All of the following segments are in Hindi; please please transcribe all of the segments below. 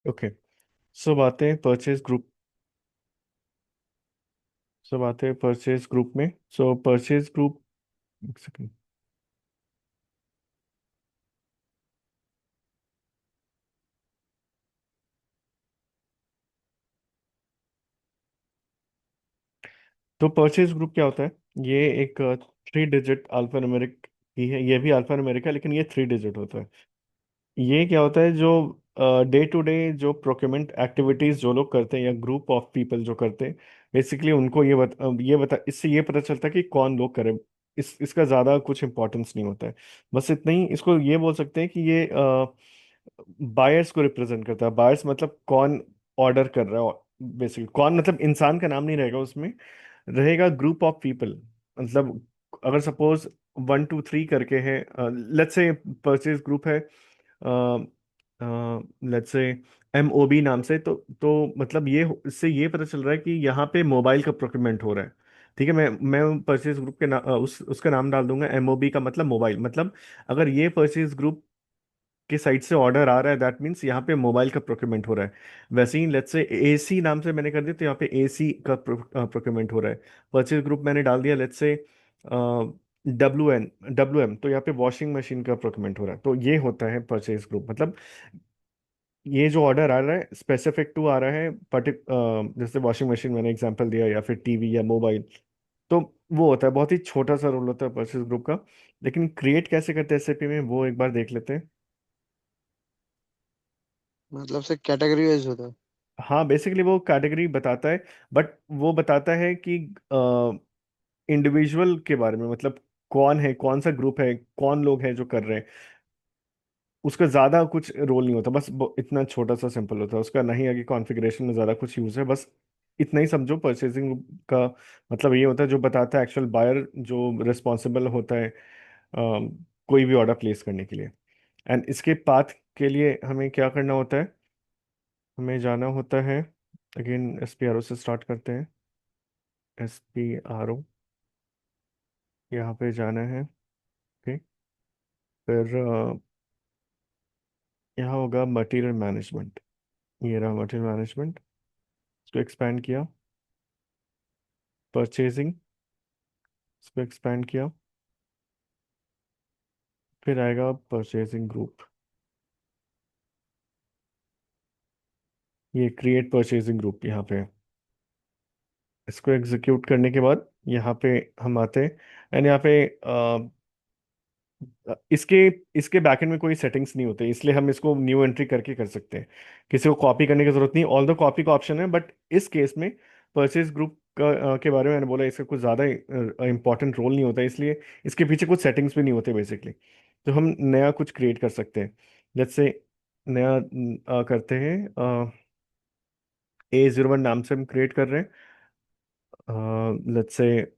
ओके। सब आते हैं परचेज ग्रुप। सब आते हैं परचेज ग्रुप में। सो परचेज ग्रुप। एक सेकंड। तो परचेज ग्रुप क्या होता है? ये एक 3 डिजिट अल्फा न्यूमेरिक की है। ये भी अल्फा न्यूमेरिक है, लेकिन ये 3 डिजिट होता है। ये क्या होता है, जो डे टू डे जो प्रोक्योरमेंट एक्टिविटीज जो लोग करते हैं या ग्रुप ऑफ पीपल जो करते हैं, बेसिकली उनको ये बता इससे ये पता चलता है कि कौन लोग करे। इसका ज़्यादा कुछ इंपॉर्टेंस नहीं होता है। बस इतना ही, इसको ये बोल सकते हैं कि ये बायर्स को रिप्रेजेंट करता है। बायर्स मतलब कौन ऑर्डर कर रहा है, बेसिकली कौन, मतलब इंसान का नाम नहीं रहेगा उसमें, रहेगा ग्रुप ऑफ पीपल। मतलब अगर सपोज 1 2 3 करके है, लेट्स से परचेज ग्रुप है, लेट्स से MOB नाम से, तो मतलब ये इससे ये पता चल रहा है कि यहाँ पे मोबाइल का प्रोक्योरमेंट हो रहा है। ठीक है, मैं परचेज ग्रुप के उसका नाम डाल दूंगा MOB का मतलब मोबाइल। मतलब अगर ये परचेज ग्रुप के साइड से ऑर्डर आ रहा है, दैट मीन्स यहाँ पे मोबाइल का प्रोक्योरमेंट हो रहा है। वैसे ही लेट्स से AC नाम से मैंने कर दिया, तो यहाँ पे AC का प्रोक्योरमेंट हो रहा है। परचेज ग्रुप मैंने डाल दिया लेट्स से WM, तो यहाँ पे वॉशिंग मशीन का प्रोक्योरमेंट हो रहा है। तो ये होता है परचेज ग्रुप। मतलब ये जो ऑर्डर आ रहा है स्पेसिफिक टू आ रहा है जैसे वॉशिंग मशीन मैंने एग्जांपल दिया, या फिर टीवी या मोबाइल। तो वो होता है, बहुत ही छोटा सा रोल होता है परचेज ग्रुप का। लेकिन क्रिएट कैसे करते हैं SAP में, वो एक बार देख लेते हैं। मतलब से कैटेगरी वाइज होता है। हाँ, बेसिकली वो कैटेगरी बताता है, बट वो बताता है कि इंडिविजुअल के बारे में, मतलब कौन है, कौन सा ग्रुप है, कौन लोग हैं जो कर रहे हैं। उसका ज़्यादा कुछ रोल नहीं होता, बस इतना छोटा सा सिंपल होता है उसका। नहीं आगे कॉन्फ़िगरेशन में ज़्यादा कुछ यूज़ है, बस इतना ही समझो। परचेजिंग का मतलब ये होता है जो बताता है एक्चुअल बायर जो रिस्पॉन्सिबल होता है कोई भी ऑर्डर प्लेस करने के लिए। एंड इसके पाथ के लिए हमें क्या करना होता है? हमें जाना होता है, अगेन SPRO से स्टार्ट करते हैं। SPRO, यहाँ पे जाना है। ओके। फिर यहाँ होगा मटेरियल मैनेजमेंट। ये रहा मटेरियल मैनेजमेंट। इसको एक्सपैंड किया। परचेजिंग, इसको एक्सपैंड किया। फिर आएगा परचेजिंग ग्रुप। ये क्रिएट परचेजिंग ग्रुप यहाँ पे है। इसको एग्जीक्यूट करने के बाद यहाँ पे हम आते हैं। एंड यहाँ पे इसके इसके बैकएंड में कोई सेटिंग्स नहीं होते, इसलिए हम इसको न्यू एंट्री करके कर सकते हैं। किसी को कॉपी करने की जरूरत नहीं। ऑल द कॉपी का ऑप्शन है, बट इस केस में परचेज ग्रुप के बारे में मैंने बोला, इसका कुछ ज़्यादा इंपॉर्टेंट रोल नहीं होता, इसलिए इसके पीछे कुछ सेटिंग्स भी नहीं होते बेसिकली। तो हम नया कुछ क्रिएट कर सकते हैं। जैसे नया करते हैं, A01 नाम से हम क्रिएट कर रहे हैं। लेट्स से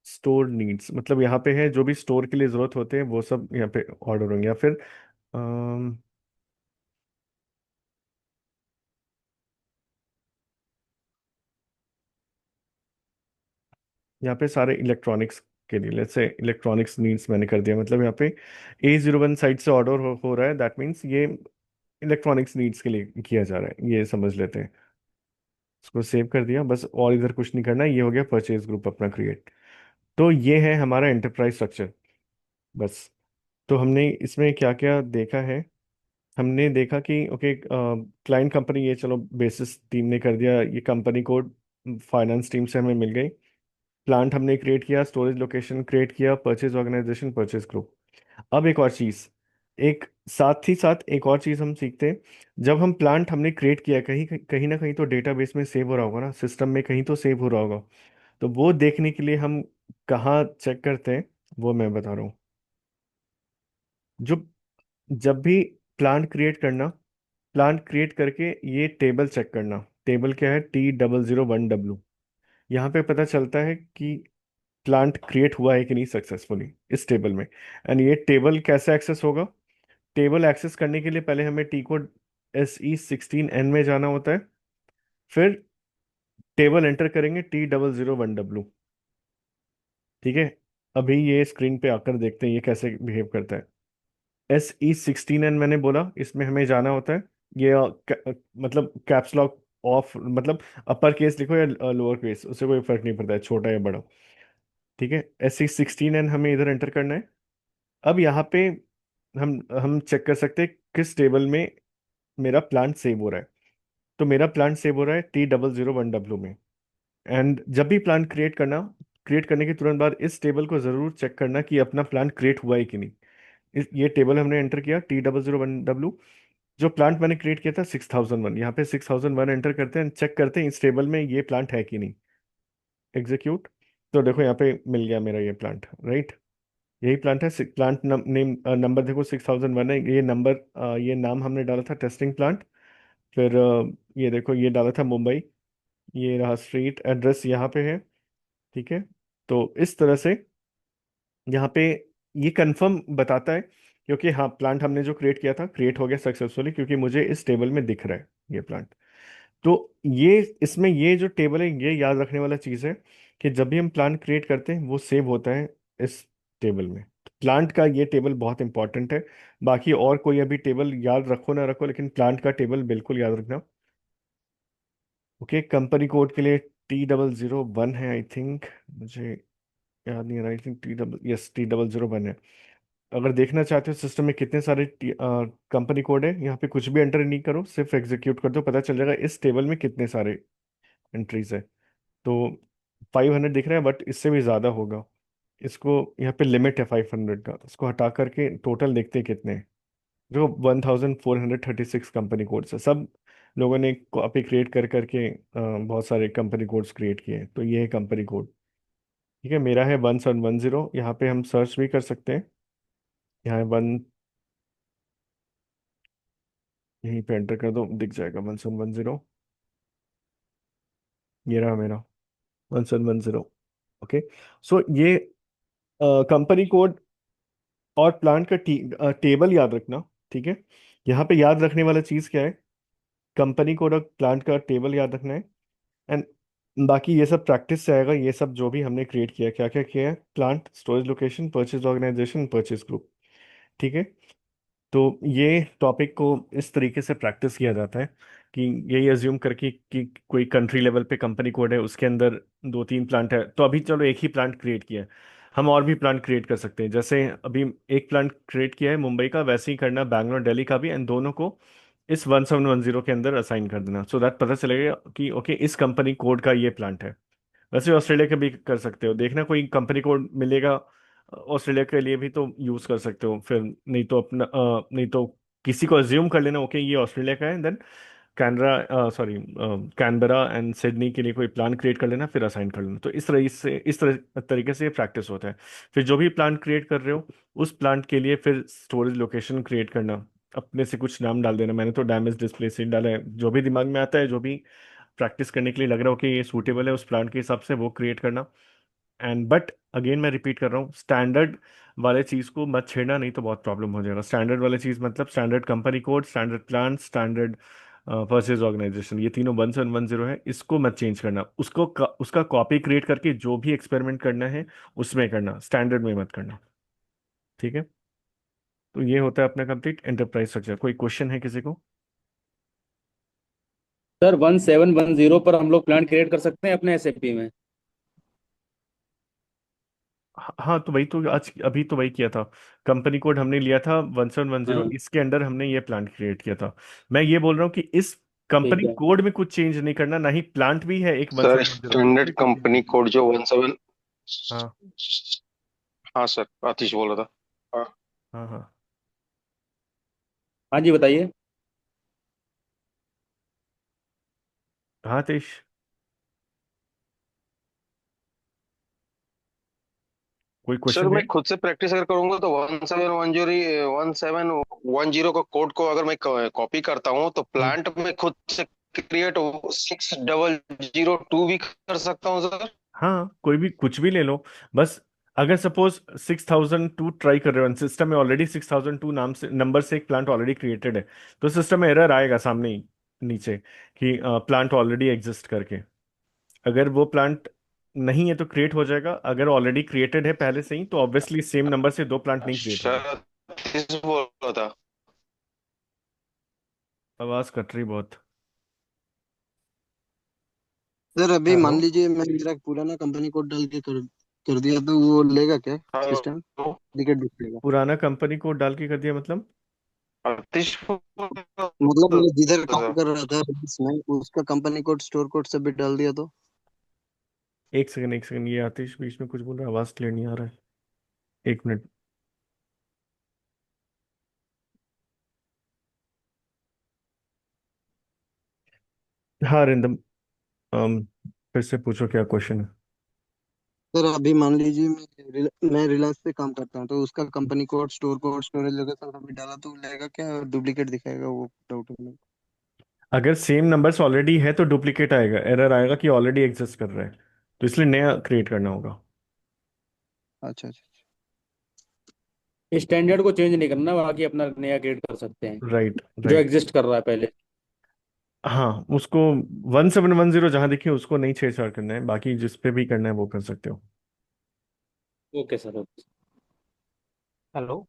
स्टोर नीड्स, मतलब यहाँ पे है जो भी स्टोर के लिए ज़रूरत होते हैं वो सब यहाँ पे ऑर्डर होंगे। या फिर यहाँ पे सारे इलेक्ट्रॉनिक्स के लिए, लेट्स से इलेक्ट्रॉनिक्स नीड्स मैंने कर दिया। मतलब यहाँ पे A01 साइट से ऑर्डर हो रहा है, दैट मीन्स ये इलेक्ट्रॉनिक्स नीड्स के लिए किया जा रहा है, ये समझ लेते हैं। इसको सेव कर दिया बस, और इधर कुछ नहीं करना है। ये हो गया परचेज ग्रुप अपना क्रिएट। तो ये है हमारा एंटरप्राइज स्ट्रक्चर। बस। तो हमने इसमें क्या क्या देखा है? हमने देखा कि ओके, क्लाइंट कंपनी, ये चलो बेसिस टीम ने कर दिया। ये कंपनी कोड फाइनेंस टीम से हमें मिल गई। प्लांट हमने क्रिएट किया, स्टोरेज लोकेशन क्रिएट किया, परचेज ऑर्गेनाइजेशन, परचेज ग्रुप। अब एक और चीज, एक साथ ही साथ एक और चीज हम सीखते हैं। जब हम प्लांट हमने क्रिएट किया, कहीं कहीं ना कहीं तो डेटाबेस में सेव हो रहा होगा ना, सिस्टम में कहीं तो सेव हो रहा होगा। तो वो देखने के लिए हम कहाँ चेक करते हैं, वो मैं बता रहा हूँ। जो जब भी प्लांट क्रिएट करके ये टेबल चेक करना। टेबल क्या है? T0001W। यहाँ पे पता चलता है कि प्लांट क्रिएट हुआ है कि नहीं सक्सेसफुली इस टेबल में। एंड ये टेबल कैसे एक्सेस होगा? टेबल एक्सेस करने के लिए पहले हमें टी कोड SE16N में जाना होता है। फिर टेबल एंटर करेंगे T0001W। ठीक है। अभी ये स्क्रीन पे आकर देखते हैं ये कैसे बिहेव करता है। SE16N मैंने बोला, इसमें हमें जाना होता है। ये मतलब कैप्स लॉक ऑफ, मतलब अपर केस लिखो या लोअर केस, उससे कोई फर्क नहीं पड़ता है, छोटा या बड़ा। ठीक है, SE16N हमें इधर एंटर करना है। अब यहाँ पे हम चेक कर सकते हैं किस टेबल में मेरा प्लांट सेव हो रहा है। तो मेरा प्लांट सेव हो रहा है T0001W में। एंड जब भी प्लांट क्रिएट करने के तुरंत बाद इस टेबल को जरूर चेक करना कि अपना प्लांट क्रिएट हुआ है कि नहीं। ये टेबल हमने एंटर किया T0001W। जो प्लांट मैंने क्रिएट किया था 6001, यहाँ पे 6001 एंटर करते हैं, चेक करते हैं इस टेबल में ये प्लांट है कि नहीं। एग्जीक्यूट। तो देखो यहाँ पे मिल गया मेरा ये प्लांट, राइट। यही प्लांट है। प्लांट नेम नंबर देखो 6001 है, ये नंबर, ये नाम हमने डाला था टेस्टिंग प्लांट। फिर ये देखो ये डाला था मुंबई। ये रहा स्ट्रीट एड्रेस यहाँ पे है। ठीक है। तो इस तरह से यहाँ पे ये कंफर्म बताता है, क्योंकि हाँ प्लांट हमने जो क्रिएट किया था क्रिएट हो गया सक्सेसफुली, क्योंकि मुझे इस टेबल में दिख रहा है ये प्लांट। तो ये इसमें ये जो टेबल है ये याद रखने वाला चीज़ है कि जब भी हम प्लांट क्रिएट करते हैं वो सेव होता है इस टेबल में। प्लांट का ये टेबल बहुत इंपॉर्टेंट है। बाकी और कोई अभी टेबल याद रखो ना रखो, लेकिन प्लांट का टेबल बिल्कुल याद रखना। ओके, कंपनी कोड के लिए T001 है आई थिंक, मुझे याद नहीं आ रहा। आई थिंक T001 है। अगर देखना चाहते हो सिस्टम में कितने सारे कंपनी कोड है, यहाँ पे कुछ भी एंटर नहीं करो, सिर्फ एग्जीक्यूट कर दो, पता चल जाएगा इस टेबल में कितने सारे एंट्रीज है। तो 500 दिख रहा है, बट इससे भी ज़्यादा होगा। इसको यहाँ पे लिमिट है 500 का, इसको हटा करके टोटल देखते हैं कितने हैं। जो 1436 कंपनी कोड्स है, सब लोगों ने कॉपी क्रिएट कर करके बहुत सारे कंपनी कोड्स क्रिएट किए हैं। तो ये है कंपनी कोड। ठीक है, मेरा है 1710। यहाँ पे हम सर्च भी कर सकते हैं। यहाँ वन, यहीं पे एंटर कर दो, दिख जाएगा 1710। ये रहा मेरा 1710। ओके। सो ये कंपनी कोड और प्लांट का टेबल याद रखना। ठीक है। यहाँ पे याद रखने वाला चीज़ क्या है, कंपनी कोड और प्लांट का टेबल याद रखना है। एंड बाकी ये सब प्रैक्टिस से आएगा, ये सब जो भी हमने क्रिएट किया, क्या क्या किया है, plant, storage location, purchase organisation, purchase group. ठीक है। तो ये टॉपिक को इस तरीके से प्रैक्टिस किया जाता है कि यही अज्यूम करके कि कोई कंट्री लेवल पे कंपनी कोड है, उसके अंदर दो तीन प्लांट है, तो अभी चलो एक ही प्लांट क्रिएट किया है, हम और भी प्लांट क्रिएट कर सकते हैं। जैसे अभी एक प्लांट क्रिएट किया है मुंबई का, वैसे ही करना बैंगलोर दिल्ली का भी, एंड दोनों को इस 1710 के अंदर असाइन कर देना, सो दैट पता चलेगा कि ओके इस कंपनी कोड का ये प्लांट है। वैसे ऑस्ट्रेलिया का भी कर सकते हो, देखना कोई कंपनी कोड मिलेगा ऑस्ट्रेलिया के लिए भी तो यूज कर सकते हो फिर। नहीं तो अपना नहीं तो किसी को अज्यूम कर लेना ओके ये ऑस्ट्रेलिया का है, then Canra sorry Canberra and Sydney के लिए कोई प्लान क्रिएट कर लेना, फिर असाइन कर लेना। तो इस तरह तरीके से प्रैक्टिस होता है। फिर जो भी प्लान क्रिएट कर रहे हो उस प्लांट के लिए फिर स्टोरेज लोकेशन क्रिएट करना, अपने से कुछ नाम डाल देना। मैंने तो डैमेज डिस्प्ले सीट डाला है, जो भी दिमाग में आता है, जो भी प्रैक्टिस करने के लिए लग रहा हो कि ये सूटेबल है उस प्लांट के हिसाब से वो क्रिएट करना। एंड बट अगेन मैं रिपीट कर रहा हूँ, स्टैंडर्ड वाले चीज़ को मत छेड़ना, नहीं तो बहुत प्रॉब्लम हो जाएगा। स्टैंडर्ड वाले चीज़ मतलब standard company code, standard plan, standard purchase organisation, ये तीनों 1710 है, इसको मत चेंज करना। उसका कॉपी क्रिएट करके जो भी एक्सपेरिमेंट करना है उसमें करना, स्टैंडर्ड में मत करना। ठीक है। तो ये होता है अपना कंप्लीट एंटरप्राइज स्ट्रक्चर। कोई क्वेश्चन है किसी को? सर 1710 पर हम लोग प्लान क्रिएट कर सकते हैं अपने एसएपी में? हाँ, तो वही तो आज अभी तो वही किया था। कंपनी कोड हमने लिया था 1710, हाँ। इसके अंडर हमने ये प्लांट क्रिएट किया था। मैं ये बोल रहा हूँ कि इस ठीक कंपनी है। कोड में कुछ चेंज नहीं करना, ना ही प्लांट भी है एक one sir seven one zero standard उसमें कुछ चेंज कंपनी नहीं करना। कोड जो 17। हाँ हाँ सर, आतिश बोल रहा था। हाँ। हाँ हाँ। हाँ जी, बताइए। हाँ तेज, कोई सर क्वेश्चन है? मैं खुद से प्रैक्टिस अगर करूंगा तो 1710 का कोड को अगर मैं कॉपी करता हूँ तो हम्म। प्लांट में खुद से क्रिएट 6002 भी कर सकता हूँ सर। हाँ, कोई भी कुछ भी ले लो। बस अगर सपोज 6002 ट्राई कर रहे हो, सिस्टम में ऑलरेडी 6002 नाम से नंबर से एक प्लांट ऑलरेडी क्रिएटेड है, तो सिस्टम में एरर आएगा सामने ही नीचे कि प्लांट ऑलरेडी एग्जिस्ट करके। अगर वो प्लांट नहीं है तो क्रिएट हो जाएगा, अगर ऑलरेडी क्रिएटेड है पहले से ही तो ऑब्वियसली सेम नंबर से दो प्लांट नहीं क्रिएट होंगे। आतिश बोल रहा था। आवाज कट रही बहुत। सर अभी हेलो। मान लीजिए मैं मेरा पुराना कंपनी कोड डाल के कर दिया तो वो लेगा क्या सिस्टम? हेलो। टिकट दिखेगा? पुराना कंपनी कोड डाल के कर दिया मतलब? आतिश बोल रहा मतलब मैं जिधर काम था। कर रहा था इसमें उसका कंपनी कोड स्टोर कोड सब भी डाल दिया तो? एक सेकंड, एक सेकंड, ये आतिश बीच में कुछ बोल रहा है, आवाज क्लियर नहीं आ रहा है। एक मिनट। हाँ रिंदम, अम, फिर से पूछो क्या क्वेश्चन है। सर अभी मान लीजिए मैं रिलायंस पे काम करता हूँ तो उसका company code store code storage location सब भी डाला तो लेगा क्या डुप्लीकेट दिखाएगा वो डाउट है मेरे अगर सेम नंबर्स ऑलरेडी है तो डुप्लीकेट आएगा, एरर आएगा कि ऑलरेडी एग्जिस्ट कर रहा है, तो इसलिए नया क्रिएट करना होगा। को। अच्छा अच्छा। स्टैंडर्ड को चेंज नहीं करना, बाकी अपना नया क्रिएट कर सकते हैं राइट जो राइट। एग्जिस्ट कर रहा है पहले। हाँ उसको 1710 जहाँ देखिए उसको नहीं छेड़छाड़ करना है, बाकी जिस पे भी करना है वो कर सकते हो। Okay sir, okay. Hello.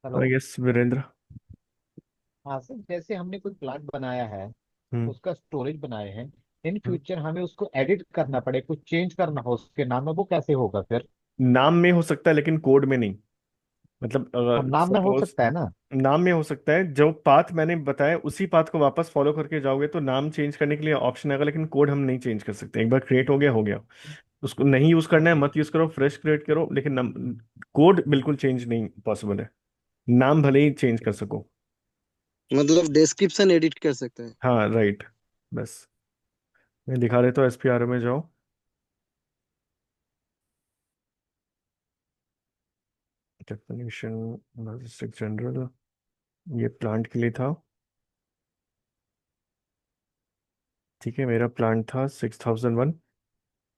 Hello. Yes Virendra. हाँ सर, जैसे हमने कोई प्लाट बनाया है, हम्म उसका स्टोरेज बनाए हैं, इन हम्म। फ्यूचर हमें उसको एडिट करना पड़े, कुछ चेंज करना हो उसके नाम में, वो कैसे होगा फिर? नाम में हो सकता है लेकिन कोड में नहीं। मतलब हम अगर नाम में हो सपोज सकता है ना? नाम में हो सकता है, जो पाथ मैंने बताया उसी पाथ को वापस फॉलो करके जाओगे तो नाम चेंज करने के लिए ऑप्शन आएगा, लेकिन कोड हम नहीं चेंज कर सकते। एक बार क्रिएट हो गया हो गया, उसको नहीं यूज करना है ओके। मत यूज करो, फ्रेश क्रिएट करो, लेकिन कोड बिल्कुल चेंज नहीं पॉसिबल है। नाम भले ही चेंज कर सको। मतलब डिस्क्रिप्शन एडिट कर सकते हैं? हाँ राइट। बस मैं दिखा देता हूँ, एसपीआर में जाओ, डेफिनेशन, लॉजिस्टिक जनरल, ये प्लांट के लिए था। ठीक है, मेरा प्लांट था 6001।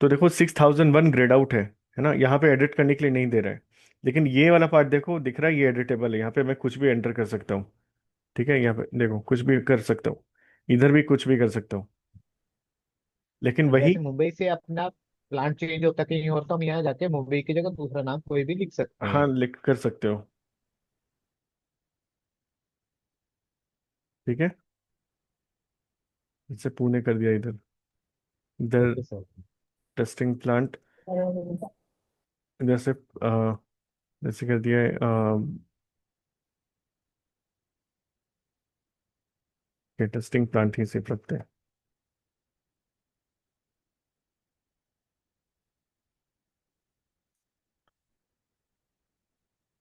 तो देखो 6001 ग्रेड आउट है ना, यहाँ पे एडिट करने के लिए नहीं दे रहा है। लेकिन ये वाला पार्ट देखो दिख रहा है, ये एडिटेबल है, यहाँ पे मैं कुछ भी एंटर कर सकता हूँ। ठीक है, यहाँ पे देखो कुछ भी कर सकता हूँ, इधर भी कुछ भी कर सकता हूँ, लेकिन वही। जैसे मुंबई से अपना प्लान चेंज होता कहीं और, तो हम यहाँ जाके मुंबई की जगह दूसरा नाम कोई भी लिख सकते हाँ हैं। लिख कर सकते हो। ठीक है, जैसे पुणे कर दिया इधर, इधर ओके सर। टेस्टिंग प्लांट, जैसे जैसे कर दिया है, ये टेस्टिंग प्लांट ही सिर्फ रखते हैं।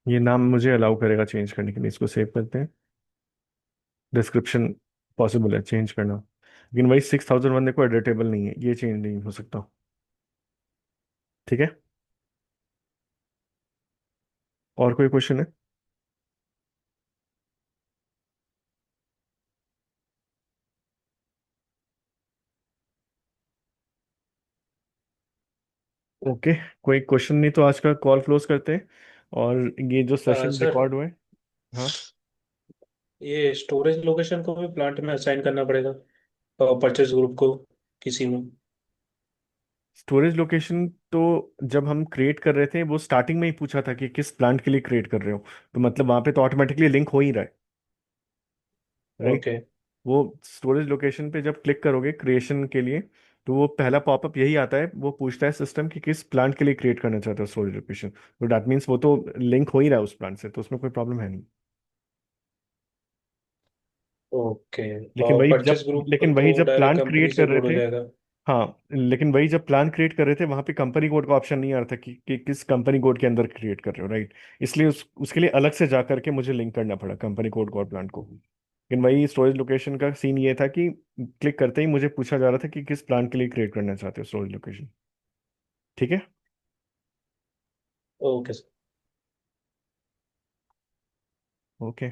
ये नाम मुझे अलाउ करेगा चेंज करने के लिए, इसको सेव करते हैं। डिस्क्रिप्शन पॉसिबल है चेंज करना, लेकिन वही 6001 देखो एडिटेबल नहीं है, ये चेंज नहीं हो सकता। ठीक है, और कोई क्वेश्चन है? ओके, कोई क्वेश्चन नहीं तो आज का कॉल क्लोज करते हैं, और ये जो सेशन सर, रिकॉर्ड हुए। हाँ, ये स्टोरेज लोकेशन को भी प्लांट में असाइन करना पड़ेगा परचेज ग्रुप को किसी में? स्टोरेज लोकेशन तो जब हम क्रिएट कर रहे थे वो स्टार्टिंग में ही पूछा था कि किस प्लांट के लिए क्रिएट कर रहे हो, तो मतलब वहां पे तो ऑटोमेटिकली लिंक हो ही रहा है, राइट। ओके। वो स्टोरेज लोकेशन पे जब क्लिक करोगे क्रिएशन के लिए, तो वो पहला पॉपअप यही आता है, वो पूछता है सिस्टम कि किस प्लांट के लिए क्रिएट करना चाहते हो स्टोरेज लोकेशन, तो दैट मीन्स वो तो लिंक हो ही रहा है उस प्लांट से, तो उसमें कोई प्रॉब्लम है नहीं। ओके। लेकिन और वही परचेज जब ग्रुप लेकिन वही तो जब डायरेक्ट प्लान कंपनी क्रिएट से कर रहे कोड हो थे, जाएगा? हाँ लेकिन वही जब प्लान क्रिएट कर रहे थे वहां पे कंपनी कोड का ऑप्शन नहीं आ रहा था कि किस कंपनी कोड के अंदर क्रिएट कर रहे हो, राइट। इसलिए उसके लिए अलग से जा करके मुझे लिंक करना पड़ा कंपनी कोड को और प्लान को। लेकिन वही स्टोरेज लोकेशन का सीन ये था कि क्लिक करते ही मुझे पूछा जा रहा था कि किस प्लान के लिए क्रिएट करना चाहते हो स्टोरेज लोकेशन। ठीक है, ओके सर। ओके।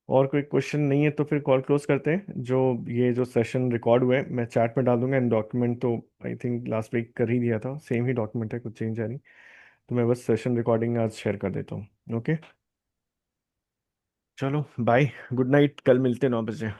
और कोई क्वेश्चन नहीं है तो फिर कॉल क्लोज करते हैं। जो ये जो सेशन रिकॉर्ड हुआ है मैं चैट में डाल दूंगा, एंड डॉक्यूमेंट तो आई थिंक लास्ट वीक कर ही दिया था, सेम ही डॉक्यूमेंट है, कुछ चेंज है नहीं। तो मैं बस सेशन रिकॉर्डिंग आज शेयर कर देता हूँ। ओके, चलो बाय, गुड नाइट, कल मिलते हैं 9 बजे।